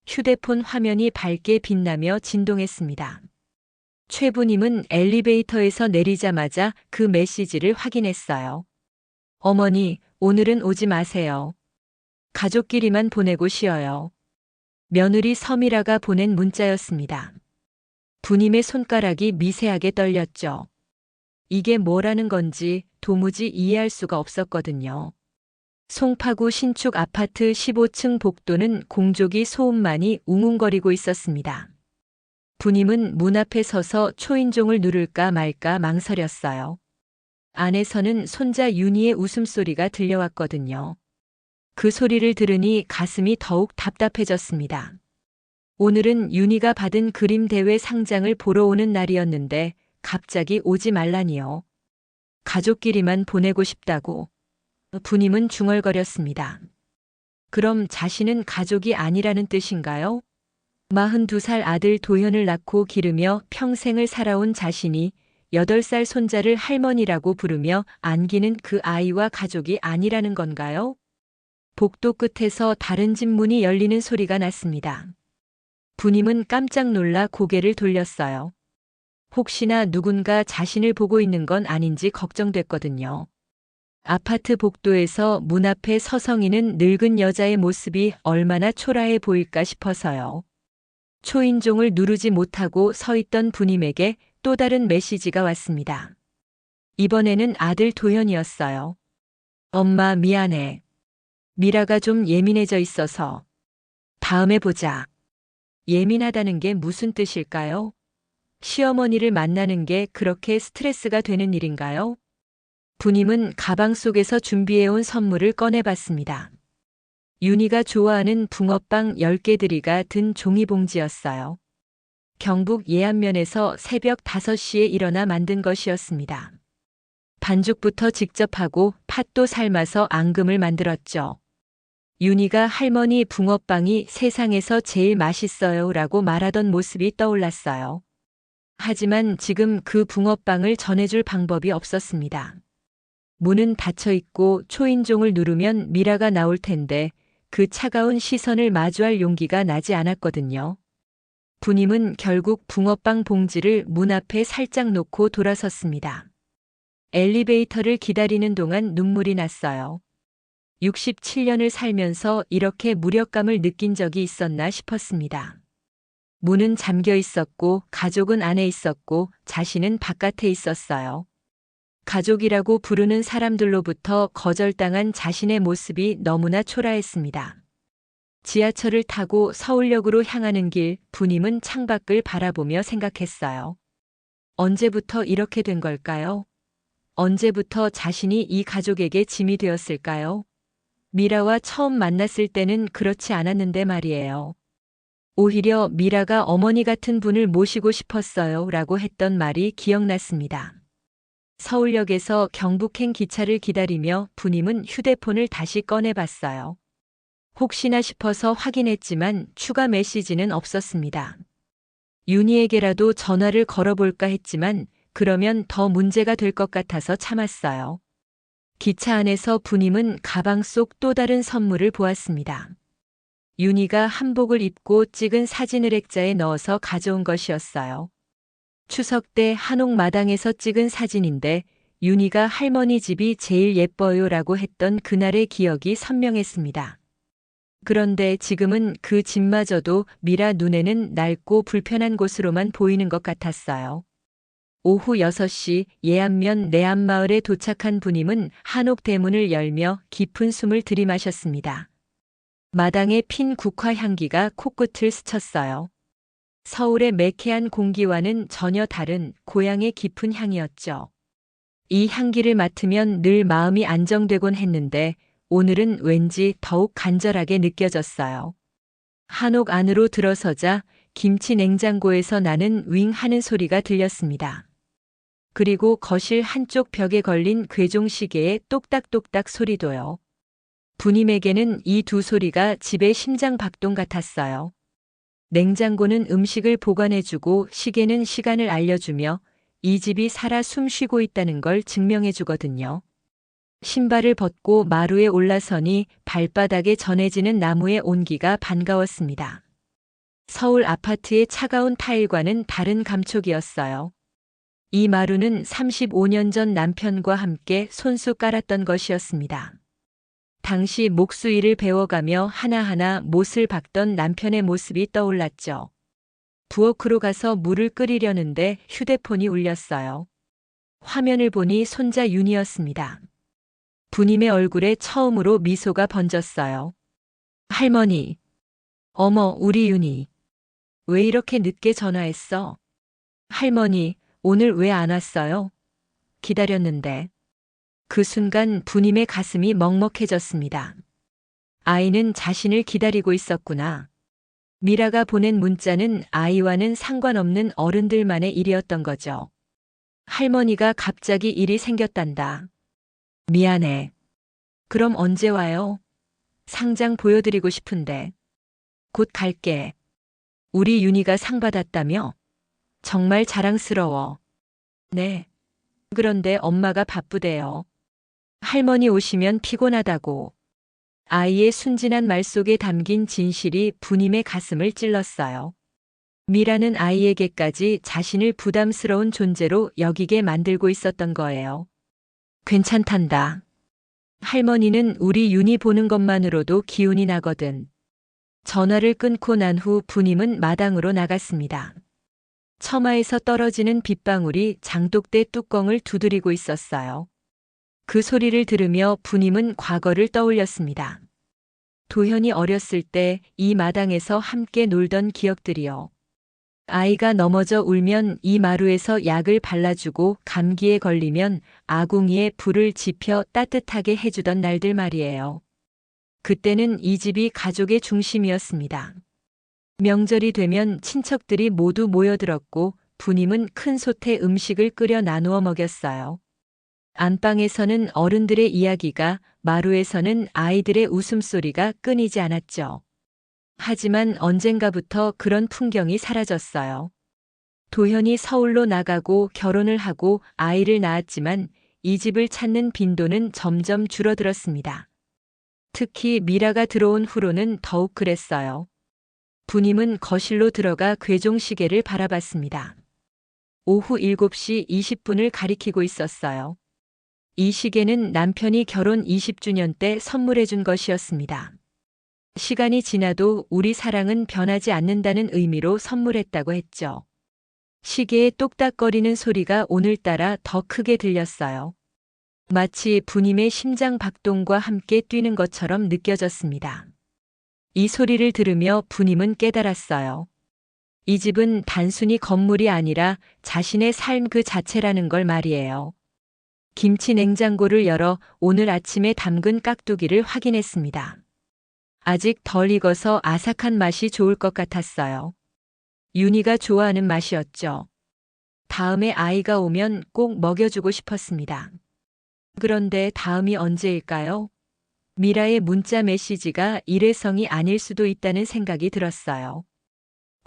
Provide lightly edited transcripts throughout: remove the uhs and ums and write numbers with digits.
휴대폰 화면이 밝게 빛나며 진동했습니다. 최부님은 엘리베이터에서 내리자마자 그 메시지를 확인했어요. 어머니, 오늘은 오지 마세요. 가족끼리만 보내고 쉬어요. 며느리 서미라가 보낸 문자였습니다. 부님의 손가락이 미세하게 떨렸죠. 이게 뭐라는 건지 도무지 이해할 수가 없었거든요. 송파구 신축 아파트 15층 복도는 공조기 소음만이 웅웅거리고 있었습니다. 부님은 문 앞에 서서 초인종을 누를까 말까 망설였어요. 안에서는 손자 윤희의 웃음소리가 들려왔거든요. 그 소리를 들으니 가슴이 더욱 답답해졌습니다. 오늘은 윤희가 받은 그림 대회 상장을 보러 오는 날이었는데 갑자기 오지 말라니요. 가족끼리만 보내고 싶다고. 부님은 중얼거렸습니다. 그럼 자신은 가족이 아니라는 뜻인가요? 42살 아들 도현을 낳고 기르며 평생을 살아온 자신이 8살 손자를 할머니라고 부르며 안기는 그 아이와 가족이 아니라는 건가요? 복도 끝에서 다른 집 문이 열리는 소리가 났습니다. 부님은 깜짝 놀라 고개를 돌렸어요. 혹시나 누군가 자신을 보고 있는 건 아닌지 걱정됐거든요. 아파트 복도에서 문 앞에 서성이는 늙은 여자의 모습이 얼마나 초라해 보일까 싶어서요. 초인종을 누르지 못하고 서 있던 부님에게 또 다른 메시지가 왔습니다. 이번에는 아들 도현이었어요. 엄마 미안해. 미라가 좀 예민해져 있어서. 다음에 보자. 예민하다는 게 무슨 뜻일까요? 시어머니를 만나는 게 그렇게 스트레스가 되는 일인가요? 부님은 가방 속에서 준비해온 선물을 꺼내봤습니다. 윤희가 좋아하는 붕어빵 10개들이가 든 종이봉지였어요. 경북 예안면에서 새벽 5시에 일어나 만든 것이었습니다. 반죽부터 직접 하고 팥도 삶아서 앙금을 만들었죠. 윤희가 할머니 붕어빵이 세상에서 제일 맛있어요 라고 말하던 모습이 떠올랐어요. 하지만 지금 그 붕어빵을 전해줄 방법이 없었습니다. 문은 닫혀 있고 초인종을 누르면 미라가 나올 텐데 그 차가운 시선을 마주할 용기가 나지 않았거든요. 부님은 결국 붕어빵 봉지를 문 앞에 살짝 놓고 돌아섰습니다. 엘리베이터를 기다리는 동안 눈물이 났어요. 67년을 살면서 이렇게 무력감을 느낀 적이 있었나 싶었습니다. 문은 잠겨 있었고 가족은 안에 있었고 자신은 바깥에 있었어요. 가족이라고 부르는 사람들로부터 거절당한 자신의 모습이 너무나 초라했습니다. 지하철을 타고 서울역으로 향하는 길, 부님은 창밖을 바라보며 생각했어요. 언제부터 이렇게 된 걸까요? 언제부터 자신이 이 가족에게 짐이 되었을까요? 미라와 처음 만났을 때는 그렇지 않았는데 말이에요. 오히려 미라가 어머니 같은 분을 모시고 싶었어요 라고 했던 말이 기억났습니다. 서울역에서 경북행 기차를 기다리며 부님은 휴대폰을 다시 꺼내봤어요. 혹시나 싶어서 확인했지만 추가 메시지는 없었습니다. 윤희에게라도 전화를 걸어볼까 했지만 그러면 더 문제가 될 것 같아서 참았어요. 기차 안에서 부님은 가방 속 또 다른 선물을 보았습니다. 윤희가 한복을 입고 찍은 사진을 액자에 넣어서 가져온 것이었어요. 추석 때 한옥 마당에서 찍은 사진인데 윤희가 할머니 집이 제일 예뻐요 라고 했던 그날의 기억이 선명했습니다. 그런데 지금은 그 집마저도 미라 눈에는 낡고 불편한 곳으로만 보이는 것 같았어요. 오후 6시 예안면 내안마을에 도착한 부님은 한옥 대문을 열며 깊은 숨을 들이마셨습니다. 마당에 핀 국화 향기가 코끝을 스쳤어요. 서울의 매캐한 공기와는 전혀 다른 고향의 깊은 향이었죠. 이 향기를 맡으면 늘 마음이 안정되곤 했는데 오늘은 왠지 더욱 간절하게 느껴졌어요. 한옥 안으로 들어서자 김치 냉장고에서 나는 윙 하는 소리가 들렸습니다. 그리고 거실 한쪽 벽에 걸린 궤종시계의 똑딱똑딱 소리도요. 부님에게는 이 두 소리가 집의 심장 박동 같았어요. 냉장고는 음식을 보관해주고 시계는 시간을 알려주며 이 집이 살아 숨쉬고 있다는 걸 증명해주거든요. 신발을 벗고 마루에 올라서니 발바닥에 전해지는 나무의 온기가 반가웠습니다. 서울 아파트의 차가운 타일과는 다른 감촉이었어요. 이 마루는 35년 전 남편과 함께 손수 깔았던 것이었습니다. 당시 목수일을 배워가며 하나하나 못을 박던 남편의 모습이 떠올랐죠. 부엌으로 가서 물을 끓이려는데 휴대폰이 울렸어요. 화면을 보니 손자 윤이었습니다. 부님의 얼굴에 처음으로 미소가 번졌어요. 할머니, 어머, 우리 윤이. 왜 이렇게 늦게 전화했어? 할머니, 오늘 왜 안 왔어요? 기다렸는데. 그 순간 부님의 가슴이 먹먹해졌습니다. 아이는 자신을 기다리고 있었구나. 미라가 보낸 문자는 아이와는 상관없는 어른들만의 일이었던 거죠. 할머니가 갑자기 일이 생겼단다. 미안해. 그럼 언제 와요? 상장 보여드리고 싶은데. 곧 갈게. 우리 윤희가 상 받았다며? 정말 자랑스러워. 네. 그런데 엄마가 바쁘대요. 할머니 오시면 피곤하다고. 아이의 순진한 말 속에 담긴 진실이 부님의 가슴을 찔렀어요. 미라는 아이에게까지 자신을 부담스러운 존재로 여기게 만들고 있었던 거예요. 괜찮단다. 할머니는 우리 윤희 보는 것만으로도 기운이 나거든. 전화를 끊고 난 후 부님은 마당으로 나갔습니다. 처마에서 떨어지는 빗방울이 장독대 뚜껑을 두드리고 있었어요. 그 소리를 들으며 부님은 과거를 떠올렸습니다. 도현이 어렸을 때 이 마당에서 함께 놀던 기억들이요. 아이가 넘어져 울면 이 마루에서 약을 발라주고 감기에 걸리면 아궁이에 불을 지펴 따뜻하게 해주던 날들 말이에요. 그때는 이 집이 가족의 중심이었습니다. 명절이 되면 친척들이 모두 모여들었고 부님은 큰 솥에 음식을 끓여 나누어 먹였어요. 안방에서는 어른들의 이야기가, 마루에서는 아이들의 웃음소리가 끊이지 않았죠. 하지만 언젠가부터 그런 풍경이 사라졌어요. 도현이 서울로 나가고 결혼을 하고 아이를 낳았지만 이 집을 찾는 빈도는 점점 줄어들었습니다. 특히 미라가 들어온 후로는 더욱 그랬어요. 부님은 거실로 들어가 괴종시계를 바라봤습니다. 오후 7시 20분을 가리키고 있었어요. 이 시계는 남편이 결혼 20주년 때 선물해 준 것이었습니다. 시간이 지나도 우리 사랑은 변하지 않는다는 의미로 선물했다고 했죠. 시계의 똑딱거리는 소리가 오늘따라 더 크게 들렸어요. 마치 부님의 심장 박동과 함께 뛰는 것처럼 느껴졌습니다. 이 소리를 들으며 부님은 깨달았어요. 이 집은 단순히 건물이 아니라 자신의 삶 그 자체라는 걸 말이에요. 김치 냉장고를 열어 오늘 아침에 담근 깍두기를 확인했습니다. 아직 덜 익어서 아삭한 맛이 좋을 것 같았어요. 윤희가 좋아하는 맛이었죠. 다음에 아이가 오면 꼭 먹여주고 싶었습니다. 그런데 다음이 언제일까요? 미라의 문자 메시지가 일회성이 아닐 수도 있다는 생각이 들었어요.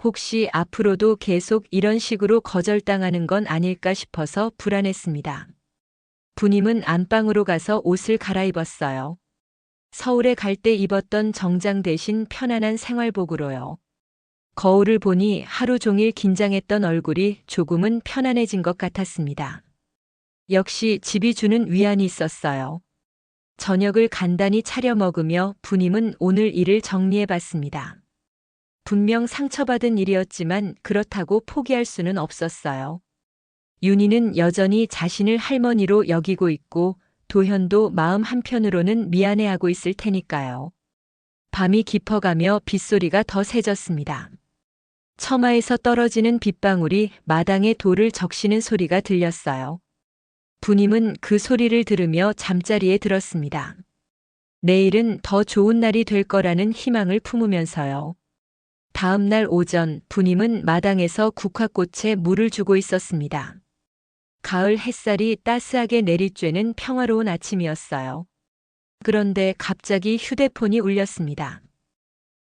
혹시 앞으로도 계속 이런 식으로 거절당하는 건 아닐까 싶어서 불안했습니다. 부님은 안방으로 가서 옷을 갈아입었어요. 서울에 갈 때 입었던 정장 대신 편안한 생활복으로요. 거울을 보니 하루 종일 긴장했던 얼굴이 조금은 편안해진 것 같았습니다. 역시 집이 주는 위안이 있었어요. 저녁을 간단히 차려 먹으며 부님은 오늘 일을 정리해 봤습니다. 분명 상처받은 일이었지만 그렇다고 포기할 수는 없었어요. 윤희는 여전히 자신을 할머니로 여기고 있고 도현도 마음 한편으로는 미안해하고 있을 테니까요. 밤이 깊어가며 빗소리가 더 세졌습니다. 처마에서 떨어지는 빗방울이 마당에 돌을 적시는 소리가 들렸어요. 부님은 그 소리를 들으며 잠자리에 들었습니다. 내일은 더 좋은 날이 될 거라는 희망을 품으면서요. 다음 날 오전 부님은 마당에서 국화꽃에 물을 주고 있었습니다. 가을 햇살이 따스하게 내리쬐는 평화로운 아침이었어요. 그런데 갑자기 휴대폰이 울렸습니다.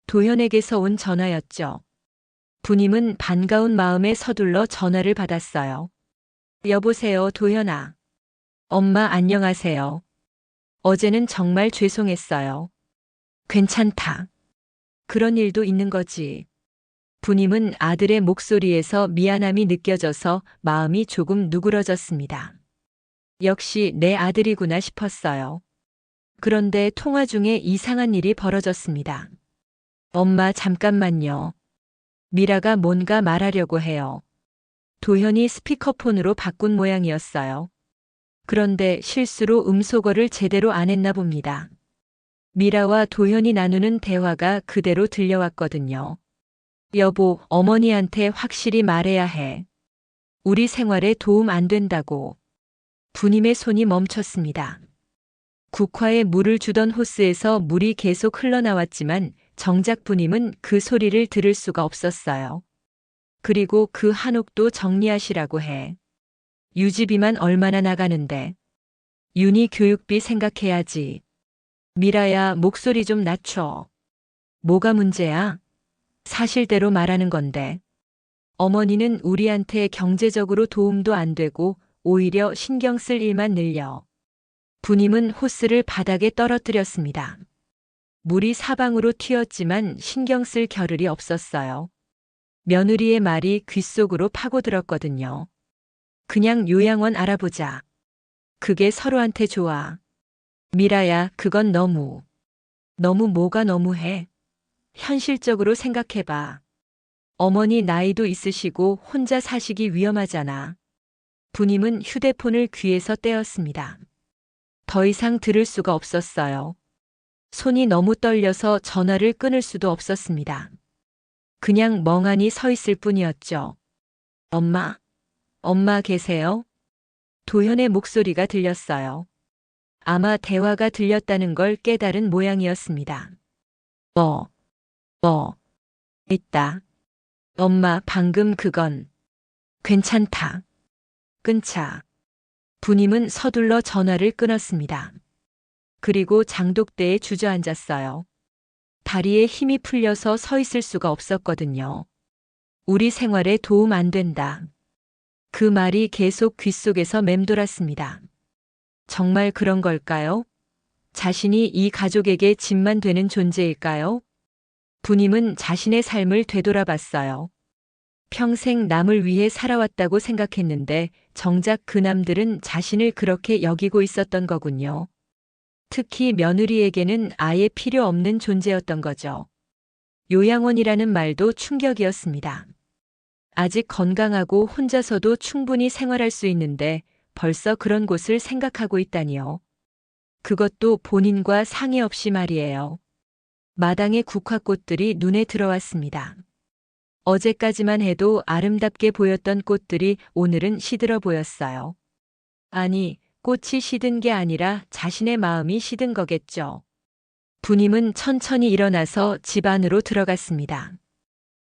도현에게서 온 전화였죠. 부님은 반가운 마음에 서둘러 전화를 받았어요. 여보세요, 도현아. 엄마 안녕하세요. 어제는 정말 죄송했어요. 괜찮다. 그런 일도 있는 거지. 부님은 아들의 목소리에서 미안함이 느껴져서 마음이 조금 누그러졌습니다. 역시 내 아들이구나 싶었어요. 그런데 통화 중에 이상한 일이 벌어졌습니다. 엄마, 잠깐만요. 미라가 뭔가 말하려고 해요. 도현이 스피커폰으로 바꾼 모양이었어요. 그런데 실수로 음소거를 제대로 안 했나 봅니다. 미라와 도현이 나누는 대화가 그대로 들려왔거든요. 여보, 어머니한테 확실히 말해야 해. 우리 생활에 도움 안 된다고. 부님의 손이 멈췄습니다. 국화에 물을 주던 호스에서 물이 계속 흘러나왔지만 정작 부님은 그 소리를 들을 수가 없었어요. 그리고 그 한옥도 정리하시라고 해. 유지비만 얼마나 나가는데. 윤희 교육비 생각해야지. 미라야, 목소리 좀 낮춰. 뭐가 문제야? 사실대로 말하는 건데. 어머니는 우리한테 경제적으로 도움도 안 되고 오히려 신경 쓸 일만 늘려. 부님은 호스를 바닥에 떨어뜨렸습니다. 물이 사방으로 튀었지만 신경 쓸 겨를이 없었어요. 며느리의 말이 귓속으로 파고들었거든요. 그냥 요양원 알아보자. 그게 서로한테 좋아. 미라야, 그건 너무 뭐가 너무해. 현실적으로 생각해봐. 어머니 나이도 있으시고 혼자 사시기 위험하잖아. 부님은 휴대폰을 귀에서 떼었습니다. 더 이상 들을 수가 없었어요. 손이 너무 떨려서 전화를 끊을 수도 없었습니다. 그냥 멍하니 서 있을 뿐이었죠. 엄마 계세요? 도현의 목소리가 들렸어요. 아마 대화가 들렸다는 걸 깨달은 모양이었습니다. 있다. 엄마, 방금 그건 괜찮다. 끊자. 부님은 서둘러 전화를 끊었습니다. 그리고 장독대에 주저앉았어요. 다리에 힘이 풀려서 서 있을 수가 없었거든요. 우리 생활에 도움 안 된다. 그 말이 계속 귓속에서 맴돌았습니다. 정말 그런 걸까요? 자신이 이 가족에게 짐만 되는 존재일까요? 부님은 자신의 삶을 되돌아봤어요. 평생 남을 위해 살아왔다고 생각했는데 정작 그 남들은 자신을 그렇게 여기고 있었던 거군요. 특히 며느리에게는 아예 필요 없는 존재였던 거죠. 요양원이라는 말도 충격이었습니다. 아직 건강하고 혼자서도 충분히 생활할 수 있는데 벌써 그런 곳을 생각하고 있다니요. 그것도 본인과 상의 없이 말이에요. 마당의 국화꽃들이 눈에 들어왔습니다. 어제까지만 해도 아름답게 보였던 꽃들이 오늘은 시들어 보였어요. 아니, 꽃이 시든 게 아니라 자신의 마음이 시든 거겠죠. 부님은 천천히 일어나서 집 안으로 들어갔습니다.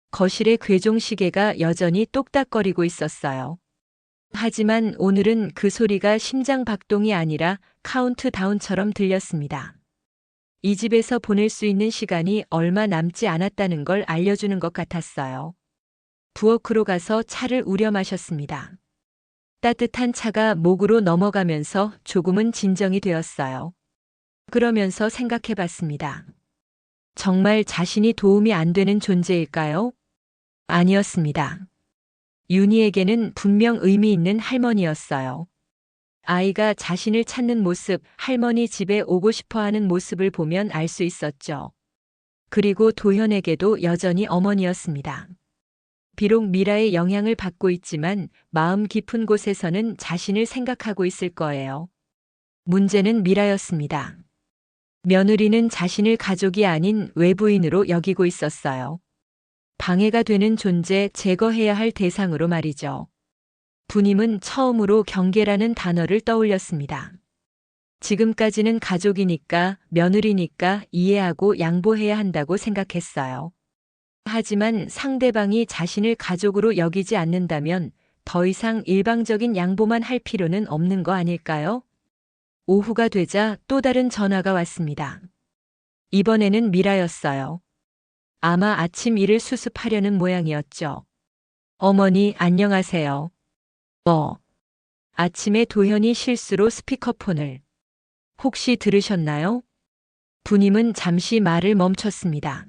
거실의 괴종시계가 여전히 똑딱거리고 있었어요. 하지만 오늘은 그 소리가 심장 박동이 아니라 카운트다운처럼 들렸습니다. 이 집에서 보낼 수 있는 시간이 얼마 남지 않았다는 걸 알려주는 것 같았어요. 부엌으로 가서 차를 우려 마셨습니다. 따뜻한 차가 목으로 넘어가면서 조금은 진정이 되었어요. 그러면서 생각해 봤습니다. 정말 자신이 도움이 안 되는 존재일까요? 아니었습니다. 윤희에게는 분명 의미 있는 할머니였어요. 아이가 자신을 찾는 모습, 할머니 집에 오고 싶어 하는 모습을 보면 알 수 있었죠. 그리고 도현에게도 여전히 어머니였습니다. 비록 미라의 영향을 받고 있지만 마음 깊은 곳에서는 자신을 생각하고 있을 거예요. 문제는 미라였습니다. 며느리는 자신을 가족이 아닌 외부인으로 여기고 있었어요. 방해가 되는 존재, 제거해야 할 대상으로 말이죠. 부님은 처음으로 경계라는 단어를 떠올렸습니다. 지금까지는 가족이니까, 며느리니까 이해하고 양보해야 한다고 생각했어요. 하지만 상대방이 자신을 가족으로 여기지 않는다면 더 이상 일방적인 양보만 할 필요는 없는 거 아닐까요? 오후가 되자 또 다른 전화가 왔습니다. 이번에는 미라였어요. 아마 아침 일을 수습하려는 모양이었죠. 어머니, 안녕하세요. 아침에 도현이 실수로 스피커폰을. 혹시 들으셨나요? 부님은 잠시 말을 멈췄습니다.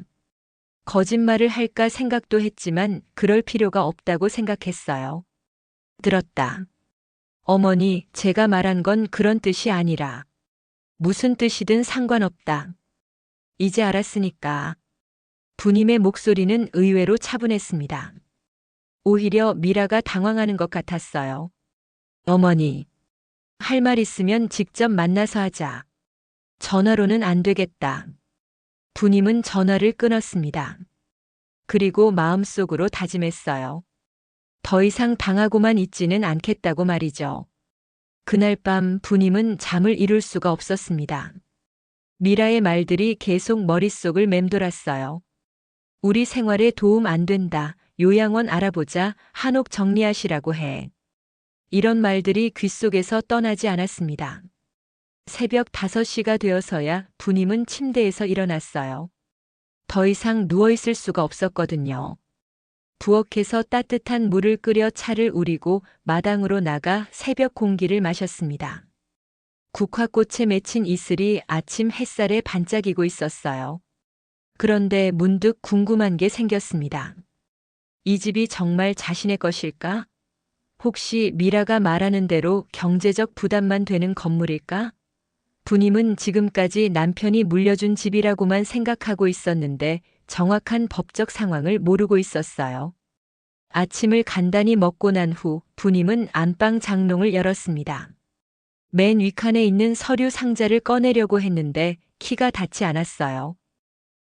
거짓말을 할까 생각도 했지만 그럴 필요가 없다고 생각했어요. 들었다. 어머니, 제가 말한 건 그런 뜻이 아니라. 무슨 뜻이든 상관없다. 이제 알았으니까. 부님의 목소리는 의외로 차분했습니다. 오히려 미라가 당황하는 것 같았어요. 어머니, 할 말 있으면 직접 만나서 하자. 전화로는 안 되겠다. 부님은 전화를 끊었습니다. 그리고 마음속으로 다짐했어요. 더 이상 당하고만 있지는 않겠다고 말이죠. 그날 밤 부님은 잠을 이룰 수가 없었습니다. 미라의 말들이 계속 머릿속을 맴돌았어요. 우리 생활에 도움 안 된다. 요양원 알아보자. 한옥 정리하시라고 해. 이런 말들이 귓속에서 떠나지 않았습니다. 새벽 5시가 되어서야 부님은 침대에서 일어났어요. 더 이상 누워있을 수가 없었거든요. 부엌에서 따뜻한 물을 끓여 차를 우리고 마당으로 나가 새벽 공기를 마셨습니다. 국화꽃에 맺힌 이슬이 아침 햇살에 반짝이고 있었어요. 그런데 문득 궁금한 게 생겼습니다. 이 집이 정말 자신의 것일까? 혹시 미라가 말하는 대로 경제적 부담만 되는 건물일까? 부님은 지금까지 남편이 물려준 집이라고만 생각하고 있었는데 정확한 법적 상황을 모르고 있었어요. 아침을 간단히 먹고 난 후 부님은 안방 장롱을 열었습니다. 맨 윗칸에 있는 서류 상자를 꺼내려고 했는데 키가 닿지 않았어요.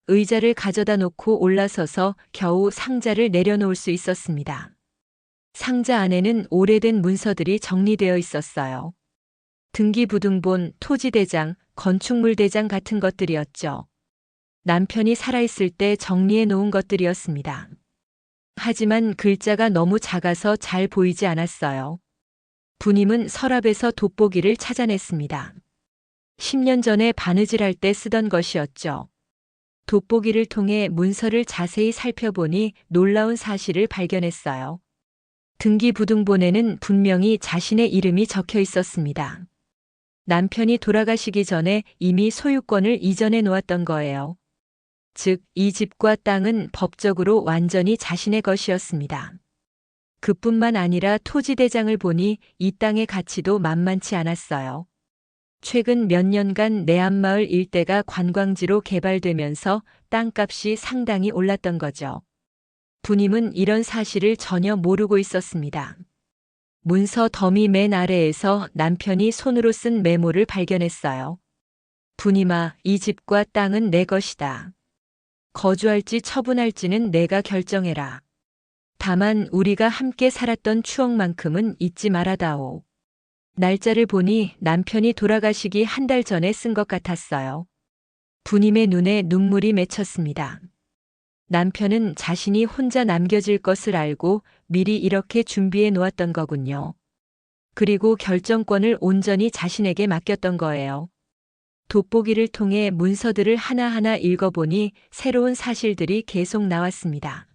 의자를 가져다 놓고 올라서서 겨우 상자를 내려놓을 수 있었습니다. 상자 안에는 오래된 문서들이 정리되어 있었어요. 등기부등본, 토지대장, 건축물대장 같은 것들이었죠. 남편이 살아있을 때 정리해 놓은 것들이었습니다. 하지만 글자가 너무 작아서 잘 보이지 않았어요. 부님은 서랍에서 돋보기를 찾아냈습니다. 10년 전에 바느질할 때 쓰던 것이었죠. 돋보기를 통해 문서를 자세히 살펴보니 놀라운 사실을 발견했어요. 등기부등본에는 분명히 자신의 이름이 적혀 있었습니다. 남편이 돌아가시기 전에 이미 소유권을 이전해 놓았던 거예요. 즉, 이 집과 땅은 법적으로 완전히 자신의 것이었습니다. 그뿐만 아니라 토지대장을 보니 이 땅의 가치도 만만치 않았어요. 최근 몇 년간 내암마을 일대가 관광지로 개발되면서 땅값이 상당히 올랐던 거죠. 부님은 이런 사실을 전혀 모르고 있었습니다. 문서 더미 맨 아래에서 남편이 손으로 쓴 메모를 발견했어요. 부님아, 이 집과 땅은 내 것이다. 거주할지 처분할지는 내가 결정해라. 다만 우리가 함께 살았던 추억만큼은 잊지 말아다오. 날짜를 보니 남편이 돌아가시기 한 달 전에 쓴 것 같았어요. 부님의 눈에 눈물이 맺혔습니다. 남편은 자신이 혼자 남겨질 것을 알고 미리 이렇게 준비해 놓았던 거군요. 그리고 결정권을 온전히 자신에게 맡겼던 거예요. 돋보기를 통해 문서들을 하나하나 읽어보니 새로운 사실들이 계속 나왔습니다.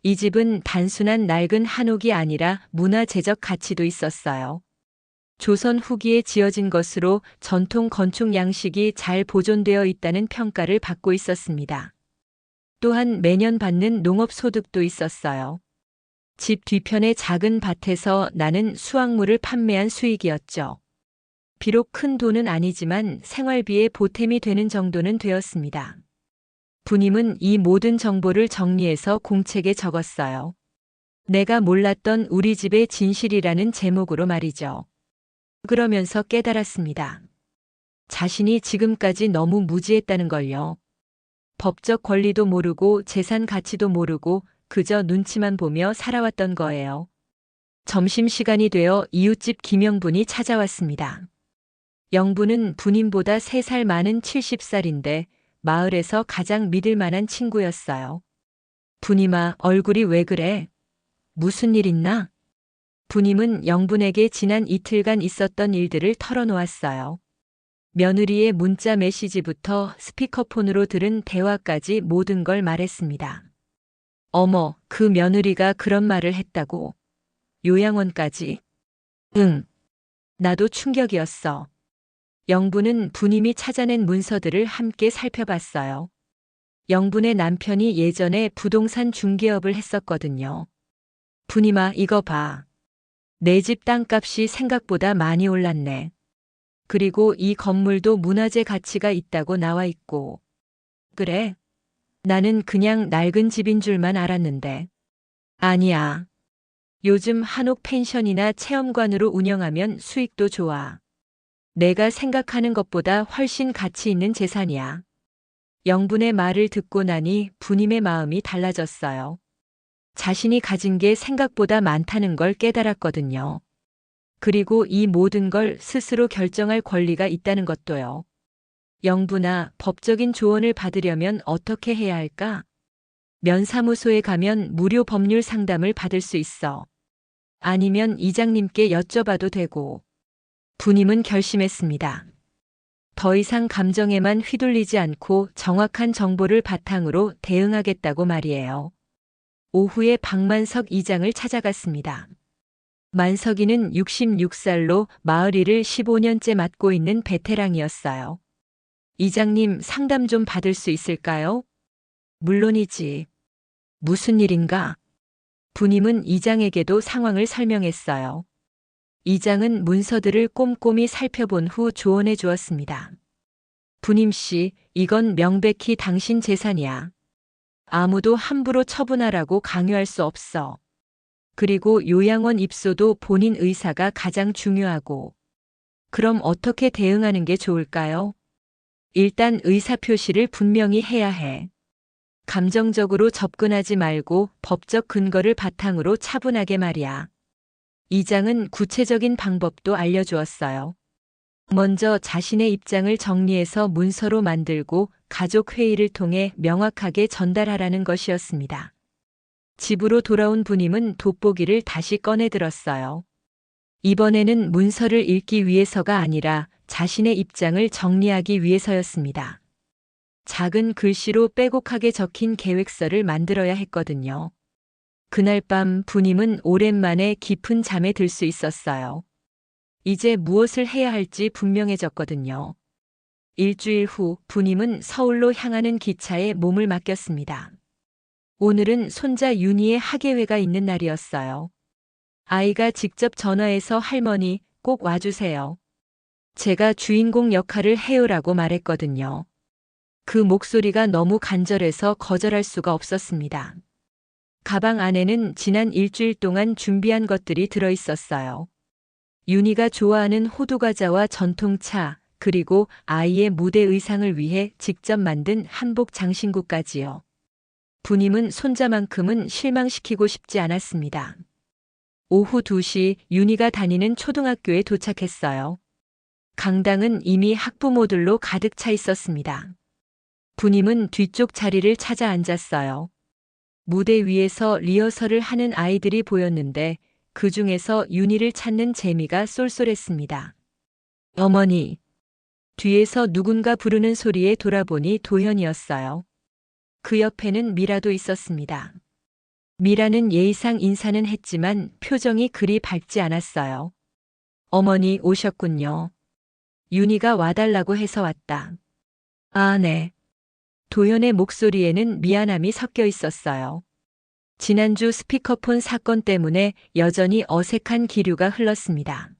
이 집은 단순한 낡은 한옥이 아니라 문화재적 가치도 있었어요. 조선 후기에 지어진 것으로 전통 건축 양식이 잘 보존되어 있다는 평가를 받고 있었습니다. 또한 매년 받는 농업소득도 있었어요. 집 뒤편의 작은 밭에서 나는 수확물을 판매한 수익이었죠. 비록 큰 돈은 아니지만 생활비에 보탬이 되는 정도는 되었습니다. 부님은 이 모든 정보를 정리해서 공책에 적었어요. 내가 몰랐던 우리 집의 진실이라는 제목으로 말이죠. 그러면서 깨달았습니다. 자신이 지금까지 너무 무지했다는 걸요. 법적 권리도 모르고 재산 가치도 모르고 그저 눈치만 보며 살아왔던 거예요. 점심시간이 되어 이웃집 김영분이 찾아왔습니다. 영분은 부님보다 3살 많은 70살인데 마을에서 가장 믿을 만한 친구였어요. 부님아, 얼굴이 왜 그래? 무슨 일 있나? 부님은 영분에게 지난 이틀간 있었던 일들을 털어놓았어요. 며느리의 문자 메시지부터 스피커폰으로 들은 대화까지 모든 걸 말했습니다. 어머, 그 며느리가 그런 말을 했다고. 요양원까지. 응. 나도 충격이었어. 영부는 부님이 찾아낸 문서들을 함께 살펴봤어요. 영분의 남편이 예전에 부동산 중개업을 했었거든요. 분임아, 이거 봐. 내 집 땅값이 생각보다 많이 올랐네. 그리고 이 건물도 문화재 가치가 있다고 나와 있고. 그래? 나는 그냥 낡은 집인 줄만 알았는데. 아니야. 요즘 한옥 펜션이나 체험관으로 운영하면 수익도 좋아. 내가 생각하는 것보다 훨씬 가치 있는 재산이야. 영분의 말을 듣고 나니 부님의 마음이 달라졌어요. 자신이 가진 게 생각보다 많다는 걸 깨달았거든요. 그리고 이 모든 걸 스스로 결정할 권리가 있다는 것도요. 영분아, 법적인 조언을 받으려면 어떻게 해야 할까? 면사무소에 가면 무료 법률 상담을 받을 수 있어. 아니면 이장님께 여쭤봐도 되고. 부님은 결심했습니다. 더 이상 감정에만 휘둘리지 않고 정확한 정보를 바탕으로 대응하겠다고 말이에요. 오후에 박만석 이장을 찾아갔습니다. 만석이는 66살로 마을 일을 15년째 맡고 있는 베테랑이었어요. 이장님, 상담 좀 받을 수 있을까요? 물론이지. 무슨 일인가? 부님은 이장에게도 상황을 설명했어요. 이장은 문서들을 꼼꼼히 살펴본 후 조언해 주었습니다. 부님 씨, 이건 명백히 당신 재산이야. 아무도 함부로 처분하라고 강요할 수 없어. 그리고 요양원 입소도 본인 의사가 가장 중요하고. 그럼 어떻게 대응하는 게 좋을까요? 일단 의사표시를 분명히 해야 해. 감정적으로 접근하지 말고 법적 근거를 바탕으로 차분하게 말이야. 이장은 구체적인 방법도 알려주었어요. 먼저 자신의 입장을 정리해서 문서로 만들고 가족 회의를 통해 명확하게 전달하라는 것이었습니다. 집으로 돌아온 부님은 돋보기를 다시 꺼내 들었어요. 이번에는 문서를 읽기 위해서가 아니라 자신의 입장을 정리하기 위해서였습니다. 작은 글씨로 빼곡하게 적힌 계획서를 만들어야 했거든요. 그날 밤 부님은 오랜만에 깊은 잠에 들 수 있었어요. 이제 무엇을 해야 할지 분명해졌거든요. 일주일 후 부님은 서울로 향하는 기차에 몸을 맡겼습니다. 오늘은 손자 윤희의 학예회가 있는 날이었어요. 아이가 직접 전화해서 할머니 꼭 와주세요. 제가 주인공 역할을 해요라고 말했거든요. 그 목소리가 너무 간절해서 거절할 수가 없었습니다. 가방 안에는 지난 일주일 동안 준비한 것들이 들어 있었어요. 윤희가 좋아하는 호두과자와 전통차, 그리고 아이의 무대 의상을 위해 직접 만든 한복 장신구까지요. 부님은 손자만큼은 실망시키고 싶지 않았습니다. 오후 2시 윤희가 다니는 초등학교에 도착했어요. 강당은 이미 학부모들로 가득 차 있었습니다. 부님은 뒤쪽 자리를 찾아 앉았어요. 무대 위에서 리허설을 하는 아이들이 보였는데 그 중에서 윤희를 찾는 재미가 쏠쏠했습니다. 어머니. 뒤에서 누군가 부르는 소리에 돌아보니 도현이었어요. 그 옆에는 미라도 있었습니다. 미라는 예의상 인사는 했지만 표정이 그리 밝지 않았어요. 어머니 오셨군요. 윤희가 와달라고 해서 왔다. 아, 네. 도현의 목소리에는 미안함이 섞여 있었어요. 지난주 스피커폰 사건 때문에 여전히 어색한 기류가 흘렀습니다.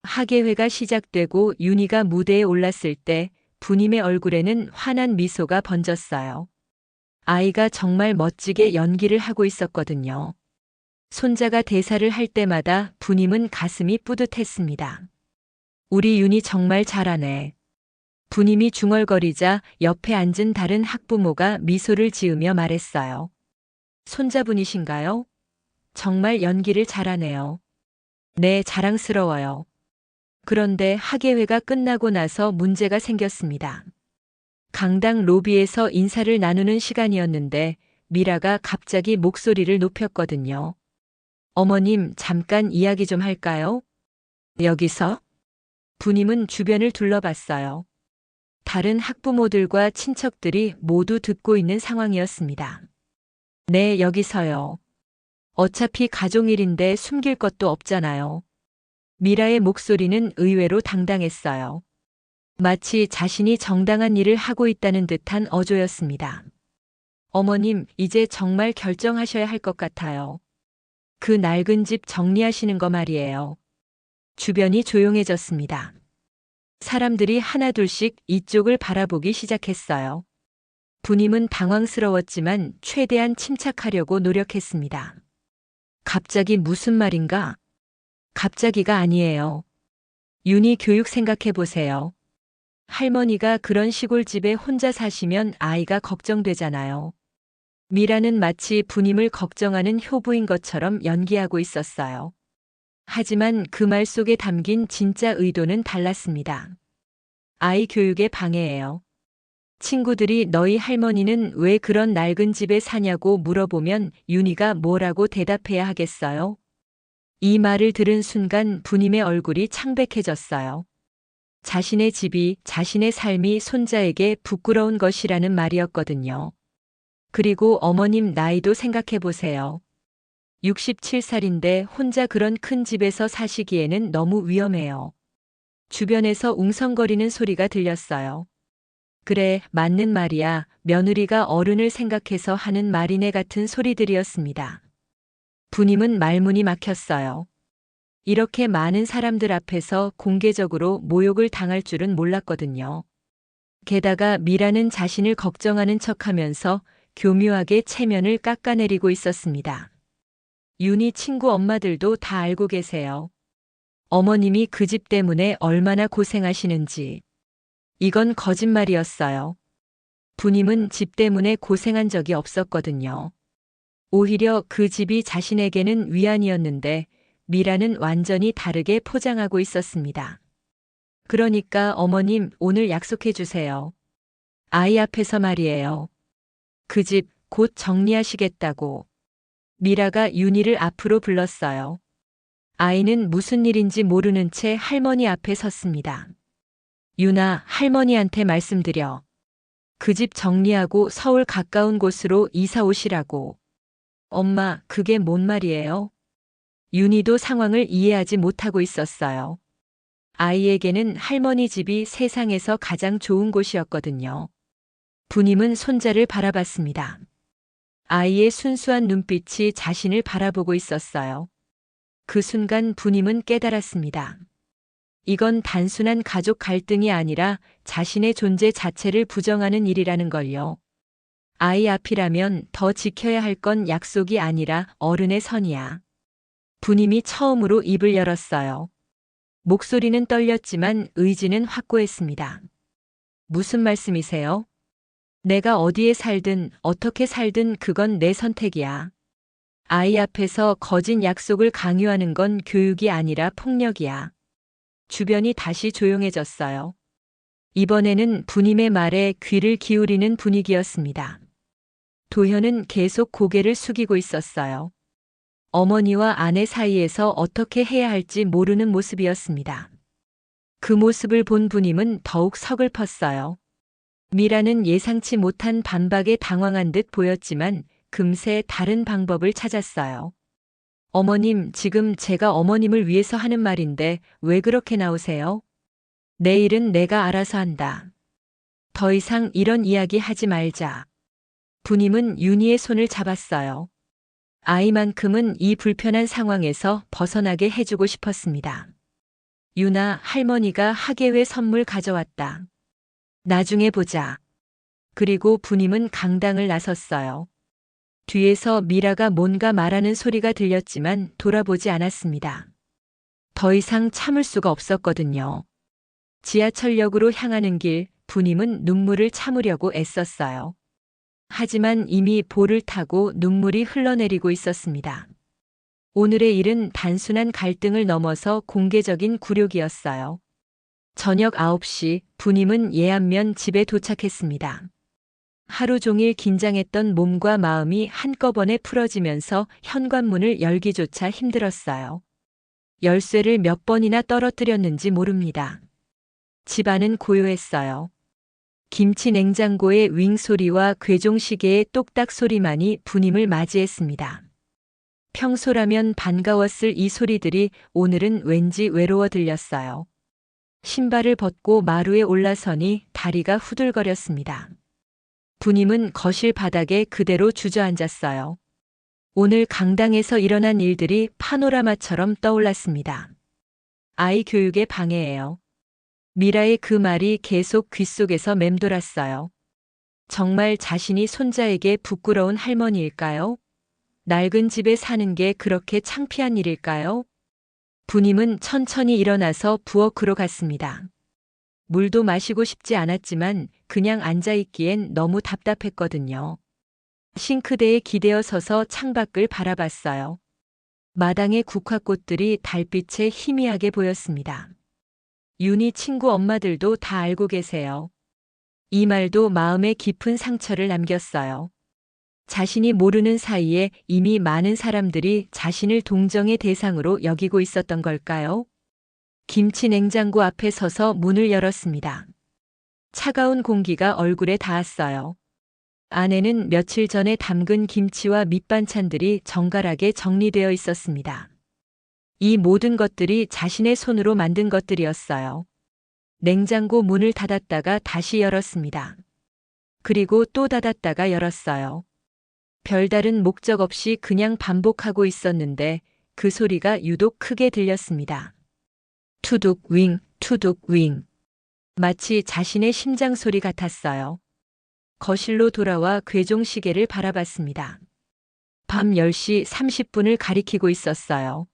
학예회가 시작되고 윤희가 무대에 올랐을 때 부님의 얼굴에는 환한 미소가 번졌어요. 아이가 정말 멋지게 연기를 하고 있었거든요. 손자가 대사를 할 때마다 부님은 가슴이 뿌듯했습니다. 우리 윤희 정말 잘하네. 부님이 중얼거리자 옆에 앉은 다른 학부모가 미소를 지으며 말했어요. 손자분이신가요? 정말 연기를 잘하네요. 네, 자랑스러워요. 그런데 학예회가 끝나고 나서 문제가 생겼습니다. 강당 로비에서 인사를 나누는 시간이었는데 미라가 갑자기 목소리를 높였거든요. 어머님, 잠깐 이야기 좀 할까요? 여기서? 부님은 주변을 둘러봤어요. 다른 학부모들과 친척들이 모두 듣고 있는 상황이었습니다. 네, 여기서요. 어차피 가족 일인데 숨길 것도 없잖아요. 미라의 목소리는 의외로 당당했어요. 마치 자신이 정당한 일을 하고 있다는 듯한 어조였습니다. 어머님, 이제 정말 결정하셔야 할 것 같아요. 그 낡은 집 정리하시는 거 말이에요. 주변이 조용해졌습니다. 사람들이 하나둘씩 이쪽을 바라보기 시작했어요. 부님은 당황스러웠지만 최대한 침착하려고 노력했습니다. 갑자기 무슨 말인가? 갑자기가 아니에요. 윤희 교육 생각해 보세요. 할머니가 그런 시골집에 혼자 사시면 아이가 걱정되잖아요. 미라는 마치 부님을 걱정하는 효부인 것처럼 연기하고 있었어요. 하지만 그 말 속에 담긴 진짜 의도는 달랐습니다. 아이 교육에 방해예요. 친구들이 너희 할머니는 왜 그런 낡은 집에 사냐고 물어보면 윤희가 뭐라고 대답해야 하겠어요? 이 말을 들은 순간 부님의 얼굴이 창백해졌어요. 자신의 집이, 자신의 삶이 손자에게 부끄러운 것이라는 말이었거든요. 그리고 어머님 나이도 생각해 보세요. 67살인데 혼자 그런 큰 집에서 사시기에는 너무 위험해요. 주변에서 웅성거리는 소리가 들렸어요. 그래, 맞는 말이야. 며느리가 어른을 생각해서 하는 말이네 같은 소리들이었습니다. 부님은 말문이 막혔어요. 이렇게 많은 사람들 앞에서 공개적으로 모욕을 당할 줄은 몰랐거든요. 게다가 미라는 자신을 걱정하는 척하면서 교묘하게 체면을 깎아내리고 있었습니다. 윤희 친구 엄마들도 다 알고 계세요. 어머님이 그 집 때문에 얼마나 고생하시는지. 이건 거짓말이었어요. 부님은 집 때문에 고생한 적이 없었거든요. 오히려 그 집이 자신에게는 위안이었는데 미라는 완전히 다르게 포장하고 있었습니다. 그러니까 어머님 오늘 약속해 주세요. 아이 앞에서 말이에요. 그 집 곧 정리하시겠다고. 미라가 윤희를 앞으로 불렀어요. 아이는 무슨 일인지 모르는 채 할머니 앞에 섰습니다. 윤아, 할머니한테 말씀드려. 그 집 정리하고 서울 가까운 곳으로 이사 오시라고. 엄마, 그게 뭔 말이에요? 윤희도 상황을 이해하지 못하고 있었어요. 아이에게는 할머니 집이 세상에서 가장 좋은 곳이었거든요. 부님은 손자를 바라봤습니다. 아이의 순수한 눈빛이 자신을 바라보고 있었어요. 그 순간 부님은 깨달았습니다. 이건 단순한 가족 갈등이 아니라 자신의 존재 자체를 부정하는 일이라는 걸요. 아이 앞이라면 더 지켜야 할 건 약속이 아니라 어른의 선이야. 부님이 처음으로 입을 열었어요. 목소리는 떨렸지만 의지는 확고했습니다. 무슨 말씀이세요? 내가 어디에 살든 어떻게 살든 그건 내 선택이야. 아이 앞에서 거짓 약속을 강요하는 건 교육이 아니라 폭력이야. 주변이 다시 조용해졌어요. 이번에는 부님의 말에 귀를 기울이는 분위기였습니다. 도현은 계속 고개를 숙이고 있었어요. 어머니와 아내 사이에서 어떻게 해야 할지 모르는 모습이었습니다. 그 모습을 본 부님은 더욱 서글펐어요. 미라는 예상치 못한 반박에 당황한 듯 보였지만 금세 다른 방법을 찾았어요. 어머님, 지금 제가 어머님을 위해서 하는 말인데 왜 그렇게 나오세요? 내일은 내가 알아서 한다. 더 이상 이런 이야기 하지 말자. 부님은 윤희의 손을 잡았어요. 아이만큼은 이 불편한 상황에서 벗어나게 해주고 싶었습니다. 윤아, 할머니가 학예회 선물 가져왔다. 나중에 보자. 그리고 부님은 강당을 나섰어요. 뒤에서 미라가 뭔가 말하는 소리가 들렸지만 돌아보지 않았습니다. 더 이상 참을 수가 없었거든요. 지하철역으로 향하는 길, 부님은 눈물을 참으려고 애썼어요. 하지만 이미 볼을 타고 눈물이 흘러내리고 있었습니다. 오늘의 일은 단순한 갈등을 넘어서 공개적인 굴욕이었어요. 저녁 9시 부님은 예안면 집에 도착했습니다. 하루 종일 긴장했던 몸과 마음이 한꺼번에 풀어지면서 현관문을 열기조차 힘들었어요. 열쇠를 몇 번이나 떨어뜨렸는지 모릅니다. 집안은 고요했어요. 김치 냉장고의 윙 소리와 괴종시계의 똑딱 소리만이 부님을 맞이했습니다. 평소라면 반가웠을 이 소리들이 오늘은 왠지 외로워 들렸어요. 신발을 벗고 마루에 올라서니 다리가 후들거렸습니다. 부님은 거실 바닥에 그대로 주저앉았어요. 오늘 강당에서 일어난 일들이 파노라마처럼 떠올랐습니다. 아이 교육에 방해예요. 미라의 그 말이 계속 귓속에서 맴돌았어요. 정말 자신이 손자에게 부끄러운 할머니일까요? 낡은 집에 사는 게 그렇게 창피한 일일까요? 부님은 천천히 일어나서 부엌으로 갔습니다. 물도 마시고 싶지 않았지만 그냥 앉아있기엔 너무 답답했거든요. 싱크대에 기대어 서서 창밖을 바라봤어요. 마당의 국화꽃들이 달빛에 희미하게 보였습니다. 윤희 친구 엄마들도 다 알고 계세요. 이 말도 마음에 깊은 상처를 남겼어요. 자신이 모르는 사이에 이미 많은 사람들이 자신을 동정의 대상으로 여기고 있었던 걸까요? 김치 냉장고 앞에 서서 문을 열었습니다. 차가운 공기가 얼굴에 닿았어요. 안에는 며칠 전에 담근 김치와 밑반찬들이 정갈하게 정리되어 있었습니다. 이 모든 것들이 자신의 손으로 만든 것들이었어요. 냉장고 문을 닫았다가 다시 열었습니다. 그리고 또 닫았다가 열었어요. 별다른 목적 없이 그냥 반복하고 있었는데 그 소리가 유독 크게 들렸습니다. 투둑 윙, 투둑 윙. 마치 자신의 심장 소리 같았어요. 거실로 돌아와 궤종 시계를 바라봤습니다. 밤 10시 30분을 가리키고 있었어요.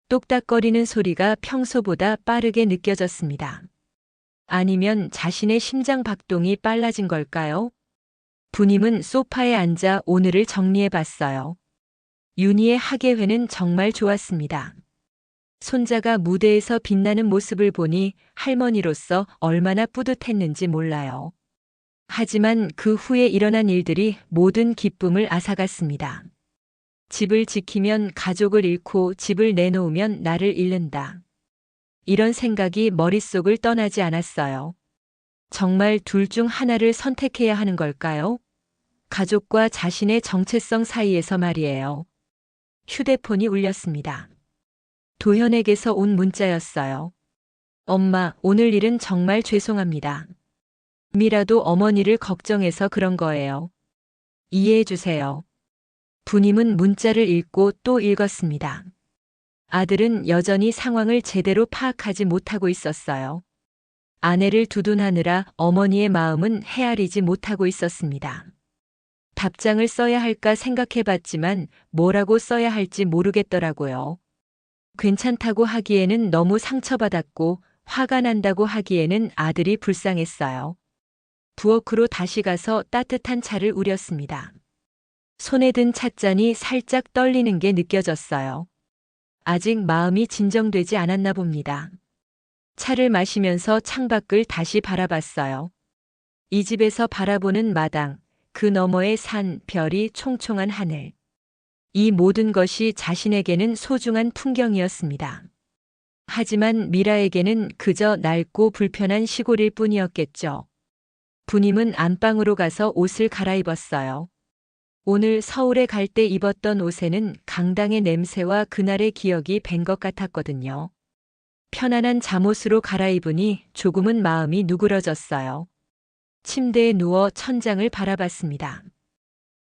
똑딱거리는 소리가 평소보다 빠르게 느껴졌습니다. 아니면 자신의 심장 박동이 빨라진 걸까요? 부님은 소파에 앉아 오늘을 정리해 봤어요. 윤희의 학예회는 정말 좋았습니다. 손자가 무대에서 빛나는 모습을 보니 할머니로서 얼마나 뿌듯했는지 몰라요. 하지만 그 후에 일어난 일들이 모든 기쁨을 앗아갔습니다. 집을 지키면 가족을 잃고 집을 내놓으면 나를 잃는다. 이런 생각이 머릿속을 떠나지 않았어요. 정말 둘 중 하나를 선택해야 하는 걸까요? 가족과 자신의 정체성 사이에서 말이에요. 휴대폰이 울렸습니다. 도현에게서 온 문자였어요. 엄마, 오늘 일은 정말 죄송합니다. 미라도 어머니를 걱정해서 그런 거예요. 이해해 주세요. 부님은 문자를 읽고 또 읽었습니다. 아들은 여전히 상황을 제대로 파악하지 못하고 있었어요. 아내를 두둔하느라 어머니의 마음은 헤아리지 못하고 있었습니다. 답장을 써야 할까 생각해봤지만 뭐라고 써야 할지 모르겠더라고요. 괜찮다고 하기에는 너무 상처받았고 화가 난다고 하기에는 아들이 불쌍했어요. 부엌으로 다시 가서 따뜻한 차를 우렸습니다. 손에 든 찻잔이 살짝 떨리는 게 느껴졌어요. 아직 마음이 진정되지 않았나 봅니다. 차를 마시면서 창밖을 다시 바라봤어요. 이 집에서 바라보는 마당, 그 너머의 산, 별이 총총한 하늘. 이 모든 것이 자신에게는 소중한 풍경이었습니다. 하지만 미라에게는 그저 낡고 불편한 시골일 뿐이었겠죠. 부님은 안방으로 가서 옷을 갈아입었어요. 오늘 서울에 갈 때 입었던 옷에는 강당의 냄새와 그날의 기억이 밴 것 같았거든요. 편안한 잠옷으로 갈아입으니 조금은 마음이 누그러졌어요. 침대에 누워 천장을 바라봤습니다.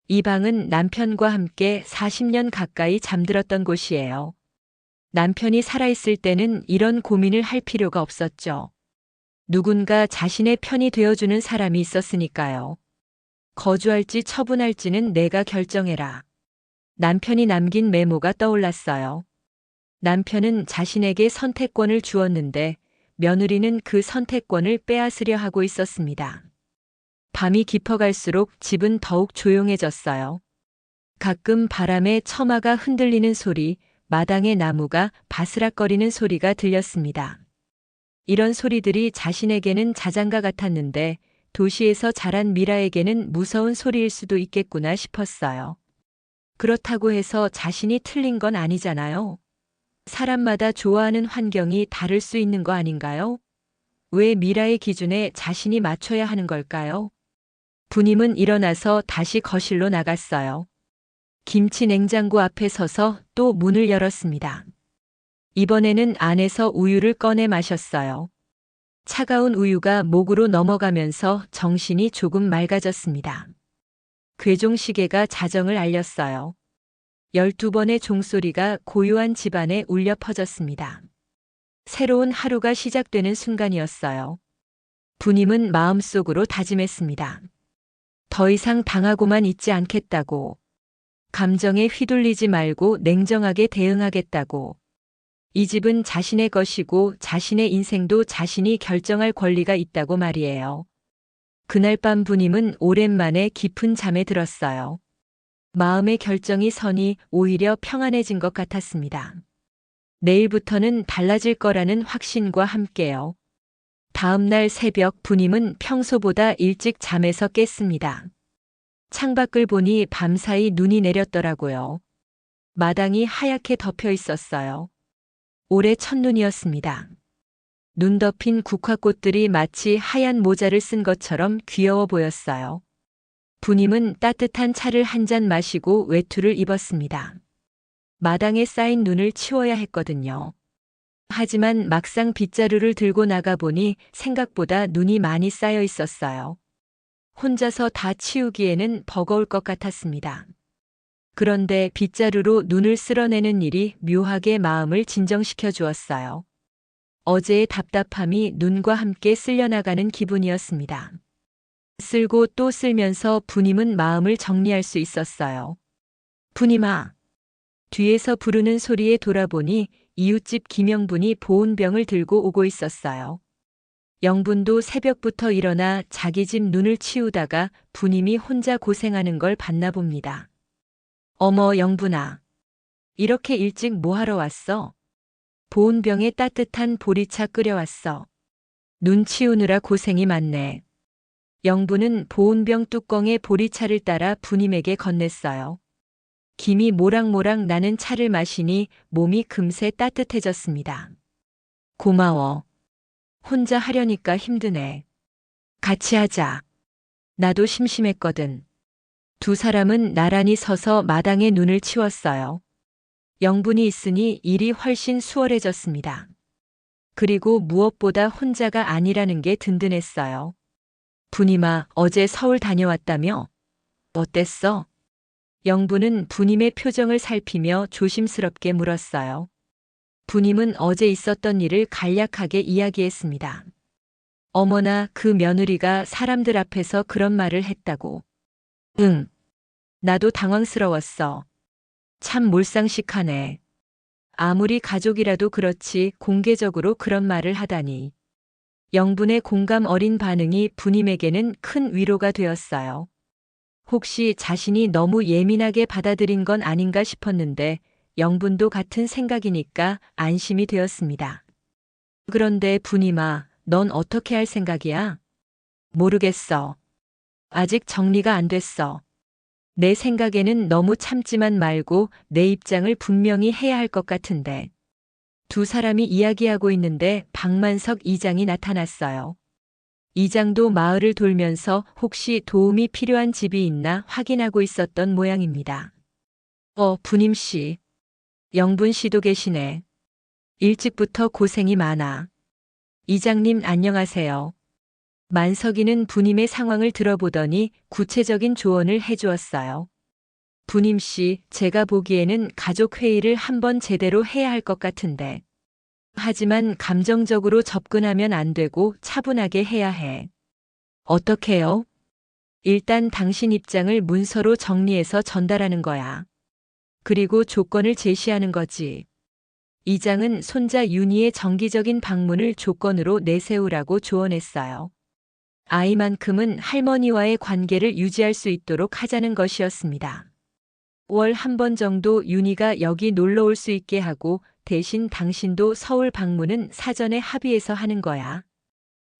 이 방은 남편과 함께 40년 가까이 잠들었던 곳이에요. 남편이 살아있을 때는 이런 고민을 할 필요가 없었죠. 누군가 자신의 편이 되어주는 사람이 있었으니까요. 거주할지 처분할지는 내가 결정해라. 남편이 남긴 메모가 떠올랐어요. 남편은 자신에게 선택권을 주었는데 며느리는 그 선택권을 빼앗으려 하고 있었습니다. 밤이 깊어갈수록 집은 더욱 조용해졌어요. 가끔 바람에 처마가 흔들리는 소리, 마당의 나무가 바스락거리는 소리가 들렸습니다. 이런 소리들이 자신에게는 자장가 같았는데 도시에서 자란 미라에게는 무서운 소리일 수도 있겠구나 싶었어요. 그렇다고 해서 자신이 틀린 건 아니잖아요. 사람마다 좋아하는 환경이 다를 수 있는 거 아닌가요? 왜 미라의 기준에 자신이 맞춰야 하는 걸까요? 부님은 일어나서 다시 거실로 나갔어요. 김치 냉장고 앞에 서서 또 문을 열었습니다. 이번에는 안에서 우유를 꺼내 마셨어요. 차가운 우유가 목으로 넘어가면서 정신이 조금 맑아졌습니다. 괴종시계가 자정을 알렸어요. 12번의 종소리가 고요한 집안에 울려 퍼졌습니다. 새로운 하루가 시작되는 순간이었어요. 부님은 마음속으로 다짐했습니다. 더 이상 당하고만 있지 않겠다고. 감정에 휘둘리지 말고 냉정하게 대응하겠다고. 이 집은 자신의 것이고 자신의 인생도 자신이 결정할 권리가 있다고 말이에요. 그날 밤 부님은 오랜만에 깊은 잠에 들었어요. 마음의 결정이 서니 오히려 평안해진 것 같았습니다. 내일부터는 달라질 거라는 확신과 함께요. 다음 날 새벽 부님은 평소보다 일찍 잠에서 깼습니다. 창밖을 보니 밤사이 눈이 내렸더라고요. 마당이 하얗게 덮여 있었어요. 올해 첫눈이었습니다. 눈 덮인 국화꽃들이 마치 하얀 모자를 쓴 것처럼 귀여워 보였어요. 부님은 따뜻한 차를 한 잔 마시고 외투를 입었습니다. 마당에 쌓인 눈을 치워야 했거든요. 하지만 막상 빗자루를 들고 나가보니 생각보다 눈이 많이 쌓여 있었어요. 혼자서 다 치우기에는 버거울 것 같았습니다. 그런데 빗자루로 눈을 쓸어내는 일이 묘하게 마음을 진정시켜 주었어요. 어제의 답답함이 눈과 함께 쓸려나가는 기분이었습니다. 쓸고 또 쓸면서 부님은 마음을 정리할 수 있었어요. 부님아. 뒤에서 부르는 소리에 돌아보니 이웃집 김영분이 보온병을 들고 오고 있었어요. 영분도 새벽부터 일어나 자기 집 눈을 치우다가 부님이 혼자 고생하는 걸 봤나 봅니다. 어머 영분아. 이렇게 일찍 뭐 하러 왔어? 보온병에 따뜻한 보리차 끓여왔어. 눈 치우느라 고생이 많네. 영분은 보온병 뚜껑에 보리차를 따라 부님에게 건넸어요. 김이 모락모락 나는 차를 마시니 몸이 금세 따뜻해졌습니다. 고마워. 혼자 하려니까 힘드네. 같이 하자. 나도 심심했거든. 두 사람은 나란히 서서 마당에 눈을 치웠어요. 영분이 있으니 일이 훨씬 수월해졌습니다. 그리고 무엇보다 혼자가 아니라는 게 든든했어요. 부님아, 어제 서울 다녀왔다며? 어땠어? 영분은 부님의 표정을 살피며 조심스럽게 물었어요. 부님은 어제 있었던 일을 간략하게 이야기했습니다. 어머나 그 며느리가 사람들 앞에서 그런 말을 했다고. 응. 나도 당황스러웠어. 참 몰상식하네. 아무리 가족이라도 그렇지 공개적으로 그런 말을 하다니. 영분의 공감 어린 반응이 부님에게는 큰 위로가 되었어요. 혹시 자신이 너무 예민하게 받아들인 건 아닌가 싶었는데 영분도 같은 생각이니까 안심이 되었습니다. 그런데 부님아, 넌 어떻게 할 생각이야? 모르겠어. 아직 정리가 안 됐어. 내 생각에는 너무 참지만 말고 내 입장을 분명히 해야 할 것 같은데. 두 사람이 이야기하고 있는데 박만석 이장이 나타났어요. 이장도 마을을 돌면서 혹시 도움이 필요한 집이 있나 확인하고 있었던 모양입니다. 부님씨. 영분씨도 계시네. 일찍부터 고생이 많아. 이장님 안녕하세요. 만석이는 부님의 상황을 들어보더니 구체적인 조언을 해주었어요. 부님씨, 제가 보기에는 가족회의를 한번 제대로 해야 할 것 같은데. 하지만 감정적으로 접근하면 안 되고 차분하게 해야 해. 어떻게요? 일단 당신 입장을 문서로 정리해서 전달하는 거야. 그리고 조건을 제시하는 거지. 이장은 손자 윤희의 정기적인 방문을 조건으로 내세우라고 조언했어요. 아이만큼은 할머니와의 관계를 유지할 수 있도록 하자는 것이었습니다. 월 한 번 정도 윤희가 여기 놀러 올 수 있게 하고 대신 당신도 서울 방문은 사전에 합의해서 하는 거야.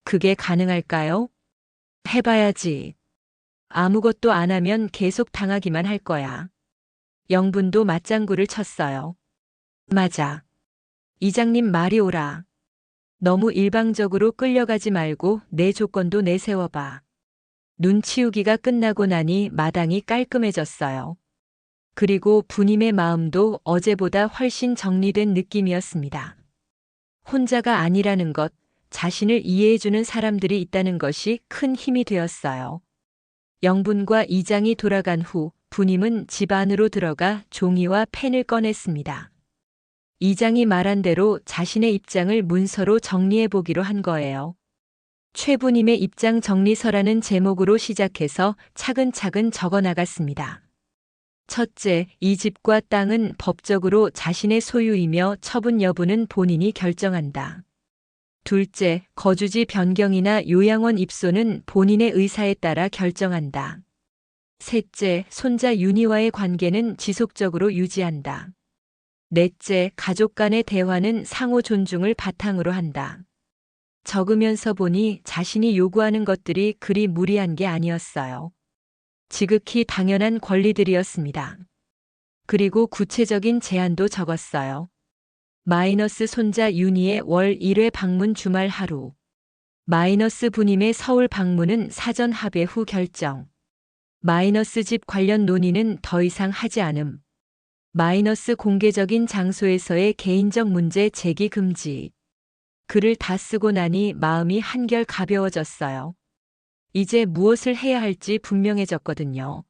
그게 가능할까요? 해봐야지. 아무것도 안 하면 계속 당하기만 할 거야. 영분도 맞장구를 쳤어요. 맞아. 이장님 말이 옳아. 너무 일방적으로 끌려가지 말고 내 조건도 내세워봐. 눈 치우기가 끝나고 나니 마당이 깔끔해졌어요. 그리고 부님의 마음도 어제보다 훨씬 정리된 느낌이었습니다. 혼자가 아니라는 것, 자신을 이해해주는 사람들이 있다는 것이 큰 힘이 되었어요. 영분과 이장이 돌아간 후 부님은 집 안으로 들어가 종이와 펜을 꺼냈습니다. 이장이 말한 대로 자신의 입장을 문서로 정리해 보기로 한 거예요. 최부님의 입장 정리서라는 제목으로 시작해서 차근차근 적어 나갔습니다. 첫째, 이 집과 땅은 법적으로 자신의 소유이며 처분 여부는 본인이 결정한다. 둘째, 거주지 변경이나 요양원 입소는 본인의 의사에 따라 결정한다. 셋째, 손자 윤희와의 관계는 지속적으로 유지한다. 넷째, 가족 간의 대화는 상호 존중을 바탕으로 한다. 적으면서 보니 자신이 요구하는 것들이 그리 무리한 게 아니었어요. 지극히 당연한 권리들이었습니다. 그리고 구체적인 제안도 적었어요. 마이너스 손자 윤희의 월 1회 방문 주말 하루. 마이너스 부님의 서울 방문은 사전 합의 후 결정. 마이너스 집 관련 논의는 더 이상 하지 않음. 마이너스 공개적인 장소에서의 개인적 문제 제기 금지. 글을 다 쓰고 나니 마음이 한결 가벼워졌어요. 이제 무엇을 해야 할지 분명해졌거든요.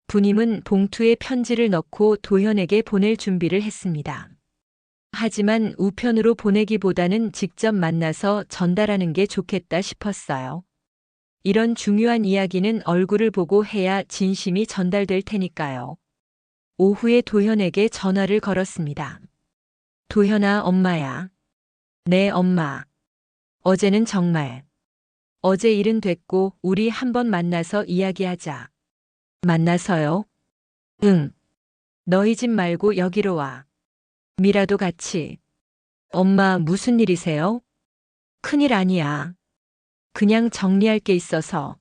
부님은 봉투에 편지를 넣고 도현에게 보낼 준비를 했습니다. 하지만 우편으로 보내기보다는 직접 만나서 전달하는 게 좋겠다 싶었어요. 이런 중요한 이야기는 얼굴을 보고 해야 진심이 전달될 테니까요. 오후에 도현에게 전화를 걸었습니다. 도현아, 엄마야. 네, 엄마. 어제는 정말. 어제 일은 됐고 우리 한번 만나서 이야기하자. 만나서요? 응. 너희 집 말고 여기로 와. 미라도 같이. 엄마, 무슨 일이세요? 큰일 아니야. 그냥 정리할 게 있어서.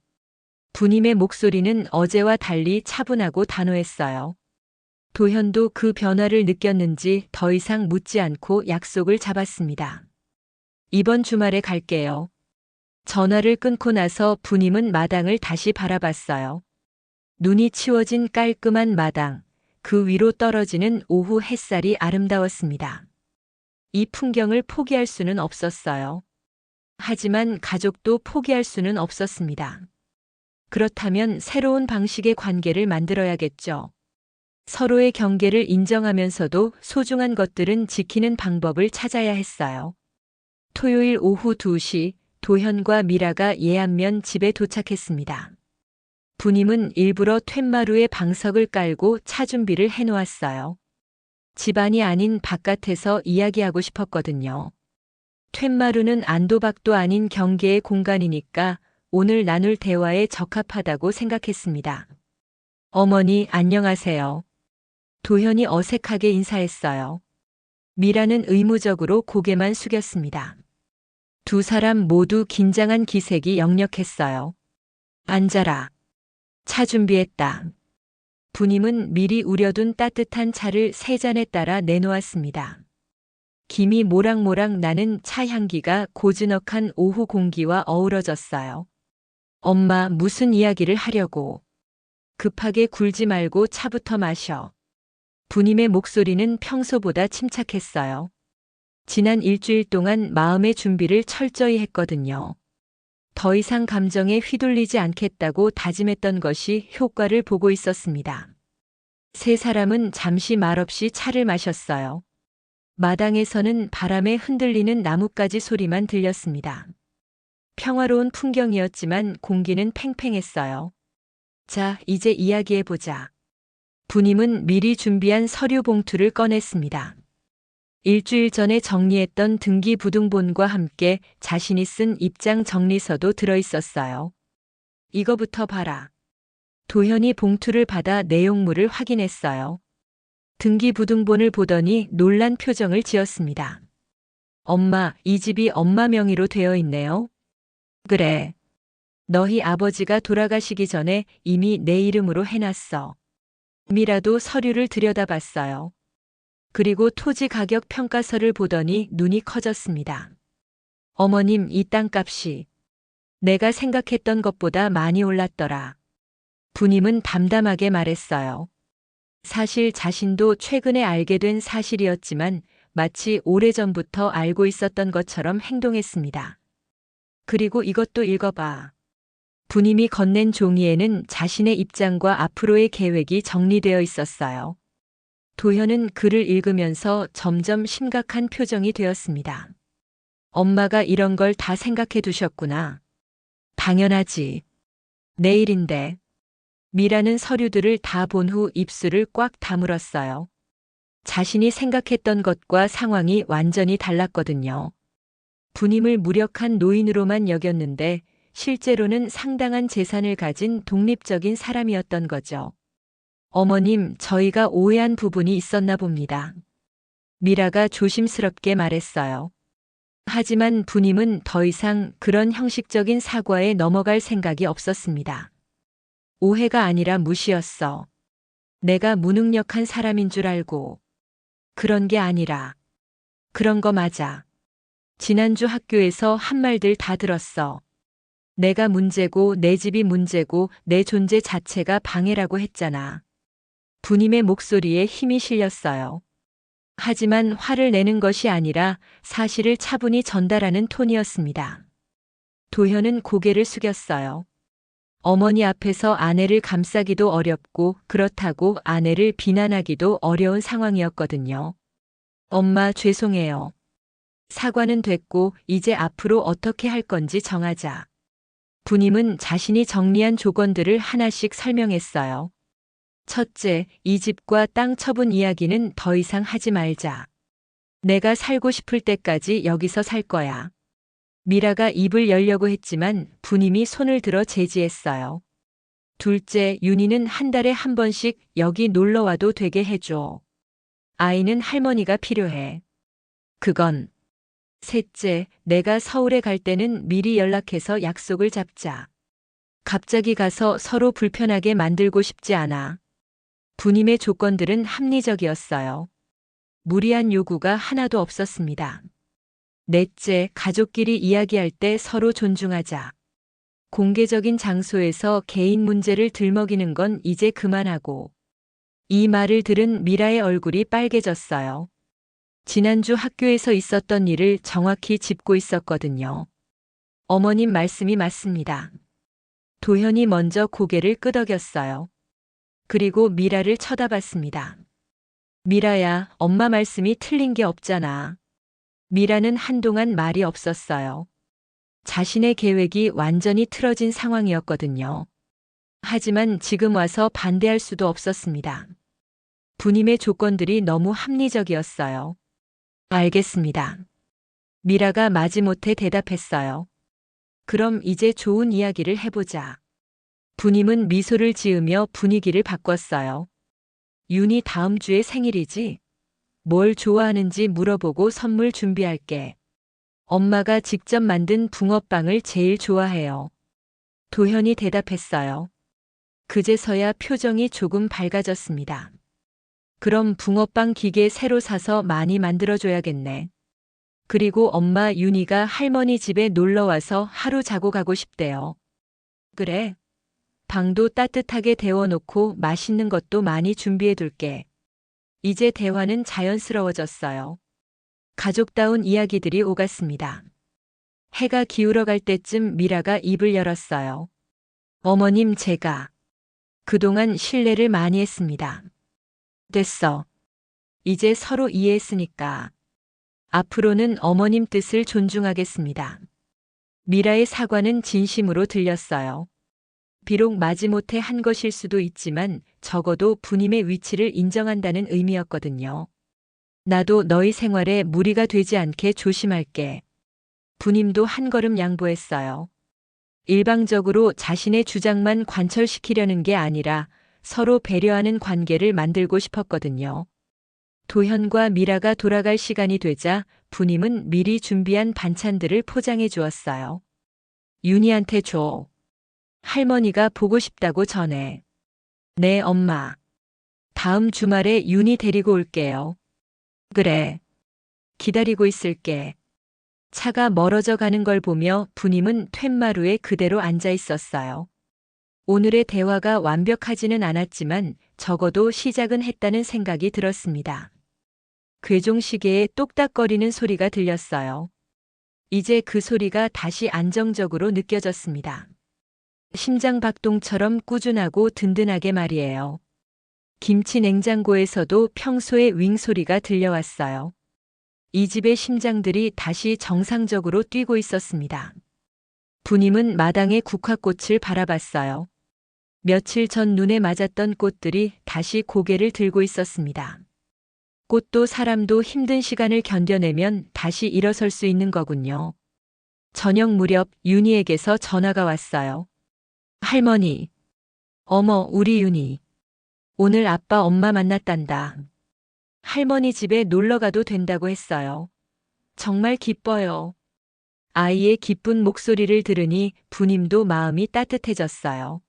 부님의 목소리는 어제와 달리 차분하고 단호했어요. 도현도 그 변화를 느꼈는지 더 이상 묻지 않고 약속을 잡았습니다. 이번 주말에 갈게요. 전화를 끊고 나서 부님은 마당을 다시 바라봤어요. 눈이 치워진 깔끔한 마당, 그 위로 떨어지는 오후 햇살이 아름다웠습니다. 이 풍경을 포기할 수는 없었어요. 하지만 가족도 포기할 수는 없었습니다. 그렇다면 새로운 방식의 관계를 만들어야겠죠. 서로의 경계를 인정하면서도 소중한 것들은 지키는 방법을 찾아야 했어요. 토요일 오후 2시 도현과 미라가 예안면 집에 도착했습니다. 부님은 일부러 툇마루에 방석을 깔고 차 준비를 해놓았어요. 집안이 아닌 바깥에서 이야기하고 싶었거든요. 툇마루는 안도박도 아닌 경계의 공간이니까 오늘 나눌 대화에 적합하다고 생각했습니다. 어머니, 안녕하세요. 도현이 어색하게 인사했어요. 미라는 의무적으로 고개만 숙였습니다. 두 사람 모두 긴장한 기색이 역력했어요. 앉아라. 차 준비했다. 부님은 미리 우려둔 따뜻한 차를 세 잔에 따라 내놓았습니다. 김이 모락모락 나는 차 향기가 고즈넉한 오후 공기와 어우러졌어요. 엄마, 무슨 이야기를 하려고. 급하게 굴지 말고 차부터 마셔. 부님의 목소리는 평소보다 침착했어요. 지난 일주일 동안 마음의 준비를 철저히 했거든요. 더 이상 감정에 휘둘리지 않겠다고 다짐했던 것이 효과를 보고 있었습니다. 세 사람은 잠시 말없이 차를 마셨어요. 마당에서는 바람에 흔들리는 나뭇가지 소리만 들렸습니다. 평화로운 풍경이었지만 공기는 팽팽했어요. 자, 이제 이야기해보자. 부님은 미리 준비한 서류 봉투를 꺼냈습니다. 일주일 전에 정리했던 등기부등본과 함께 자신이 쓴 입장 정리서도 들어있었어요. 이거부터 봐라. 도현이 봉투를 받아 내용물을 확인했어요. 등기부등본을 보더니 놀란 표정을 지었습니다. 엄마, 이 집이 엄마 명의로 되어 있네요. 그래. 너희 아버지가 돌아가시기 전에 이미 내 이름으로 해놨어. 미라도 서류를 들여다봤어요. 그리고 토지 가격 평가서를 보더니 눈이 커졌습니다. 어머님, 이 땅값이 내가 생각했던 것보다 많이 올랐더라. 부님은 담담하게 말했어요. 사실 자신도 최근에 알게 된 사실이었지만 마치 오래전부터 알고 있었던 것처럼 행동했습니다. 그리고 이것도 읽어봐. 부님이 건넨 종이에는 자신의 입장과 앞으로의 계획이 정리되어 있었어요. 도현은 글을 읽으면서 점점 심각한 표정이 되었습니다. 엄마가 이런 걸 다 생각해 두셨구나. 당연하지. 내일인데. 미라는 서류들을 다 본 후 입술을 꽉 다물었어요. 자신이 생각했던 것과 상황이 완전히 달랐거든요. 부님을 무력한 노인으로만 여겼는데 실제로는 상당한 재산을 가진 독립적인 사람이었던 거죠. 어머님, 저희가 오해한 부분이 있었나 봅니다. 미라가 조심스럽게 말했어요. 하지만 부님은 더 이상 그런 형식적인 사과에 넘어갈 생각이 없었습니다. 오해가 아니라 무시였어. 내가 무능력한 사람인 줄 알고. 그런 게 아니라. 그런 거 맞아. 지난주 학교에서 한 말들 다 들었어. 내가 문제고 내 집이 문제고 내 존재 자체가 방해라고 했잖아. 부님의 목소리에 힘이 실렸어요. 하지만 화를 내는 것이 아니라 사실을 차분히 전달하는 톤이었습니다. 도현은 고개를 숙였어요. 어머니 앞에서 아내를 감싸기도 어렵고 그렇다고 아내를 비난하기도 어려운 상황이었거든요. 엄마, 죄송해요. 사과는 됐고 이제 앞으로 어떻게 할 건지 정하자. 부님은 자신이 정리한 조건들을 하나씩 설명했어요. 첫째, 이 집과 땅 처분 이야기는 더 이상 하지 말자. 내가 살고 싶을 때까지 여기서 살 거야. 미라가 입을 열려고 했지만 부님이 손을 들어 제지했어요. 둘째, 윤희는 한 달에 한 번씩 여기 놀러 와도 되게 해줘. 아이는 할머니가 필요해. 그건. 셋째, 내가 서울에 갈 때는 미리 연락해서 약속을 잡자. 갑자기 가서 서로 불편하게 만들고 싶지 않아. 부님의 조건들은 합리적이었어요. 무리한 요구가 하나도 없었습니다. 넷째, 가족끼리 이야기할 때 서로 존중하자. 공개적인 장소에서 개인 문제를 들먹이는 건 이제 그만하고. 이 말을 들은 미라의 얼굴이 빨개졌어요. 지난주 학교에서 있었던 일을 정확히 짚고 있었거든요. 어머님 말씀이 맞습니다. 도현이 먼저 고개를 끄덕였어요. 그리고 미라를 쳐다봤습니다. 미라야, 엄마 말씀이 틀린 게 없잖아. 미라는 한동안 말이 없었어요. 자신의 계획이 완전히 틀어진 상황이었거든요. 하지만 지금 와서 반대할 수도 없었습니다. 부님의 조건들이 너무 합리적이었어요. 알겠습니다. 미라가 마지못해 대답했어요. 그럼 이제 좋은 이야기를 해보자. 부님은 미소를 지으며 분위기를 바꿨어요. 윤희 다음 주에 생일이지? 뭘 좋아하는지 물어보고 선물 준비할게. 엄마가 직접 만든 붕어빵을 제일 좋아해요. 도현이 대답했어요. 그제서야 표정이 조금 밝아졌습니다. 그럼 붕어빵 기계 새로 사서 많이 만들어줘야겠네. 그리고 엄마 윤희가 할머니 집에 놀러와서 하루 자고 가고 싶대요. 그래. 방도 따뜻하게 데워놓고 맛있는 것도 많이 준비해둘게. 이제 대화는 자연스러워졌어요. 가족다운 이야기들이 오갔습니다. 해가 기울어갈 때쯤 미라가 입을 열었어요. 어머님, 제가 그동안 신뢰를 많이 했습니다. 됐어. 이제 서로 이해했으니까. 앞으로는 어머님 뜻을 존중하겠습니다. 미라의 사과는 진심으로 들렸어요. 비록 마지못해 한 것일 수도 있지만 적어도 부님의 위치를 인정한다는 의미였거든요. 나도 너희 생활에 무리가 되지 않게 조심할게. 부님도 한 걸음 양보했어요. 일방적으로 자신의 주장만 관철시키려는 게 아니라 서로 배려하는 관계를 만들고 싶었거든요. 도현과 미라가 돌아갈 시간이 되자 부님은 미리 준비한 반찬들을 포장해 주었어요. 윤희한테 줘. 할머니가 보고 싶다고 전해. 네, 엄마. 다음 주말에 윤희 데리고 올게요. 그래. 기다리고 있을게. 차가 멀어져 가는 걸 보며 부님은 툇마루에 그대로 앉아 있었어요. 오늘의 대화가 완벽하지는 않았지만 적어도 시작은 했다는 생각이 들었습니다. 괴종시계에 똑딱거리는 소리가 들렸어요. 이제 그 소리가 다시 안정적으로 느껴졌습니다. 심장 박동처럼 꾸준하고 든든하게 말이에요. 김치 냉장고에서도 평소의 윙 소리가 들려왔어요. 이 집의 심장들이 다시 정상적으로 뛰고 있었습니다. 부님은 마당의 국화꽃을 바라봤어요. 며칠 전 눈에 맞았던 꽃들이 다시 고개를 들고 있었습니다. 꽃도 사람도 힘든 시간을 견뎌내면 다시 일어설 수 있는 거군요. 저녁 무렵 윤희에게서 전화가 왔어요. 할머니. 어머, 우리 윤희. 오늘 아빠 엄마 만났단다. 할머니 집에 놀러 가도 된다고 했어요. 정말 기뻐요. 아이의 기쁜 목소리를 들으니 부님도 마음이 따뜻해졌어요.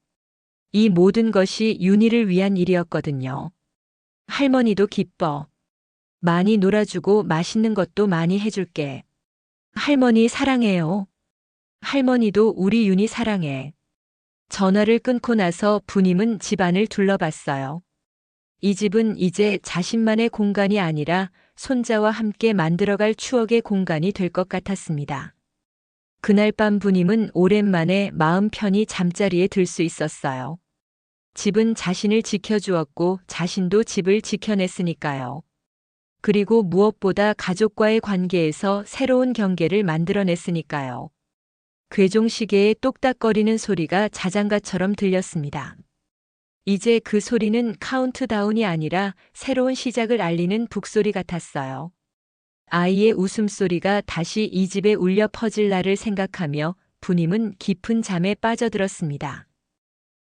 이 모든 것이 윤희를 위한 일이었거든요. 할머니도 기뻐. 많이 놀아주고 맛있는 것도 많이 해줄게. 할머니 사랑해요. 할머니도 우리 윤희 사랑해. 전화를 끊고 나서 부님은 집안을 둘러봤어요. 이 집은 이제 자신만의 공간이 아니라 손자와 함께 만들어갈 추억의 공간이 될 것 같았습니다. 그날 밤 부님은 오랜만에 마음 편히 잠자리에 들 수 있었어요. 집은 자신을 지켜주었고 자신도 집을 지켜냈으니까요. 그리고 무엇보다 가족과의 관계에서 새로운 경계를 만들어냈으니까요. 괴종시계의 똑딱거리는 소리가 자장가처럼 들렸습니다. 이제 그 소리는 카운트다운이 아니라 새로운 시작을 알리는 북소리 같았어요. 아이의 웃음소리가 다시 이 집에 울려 퍼질 날을 생각하며 부님은 깊은 잠에 빠져들었습니다.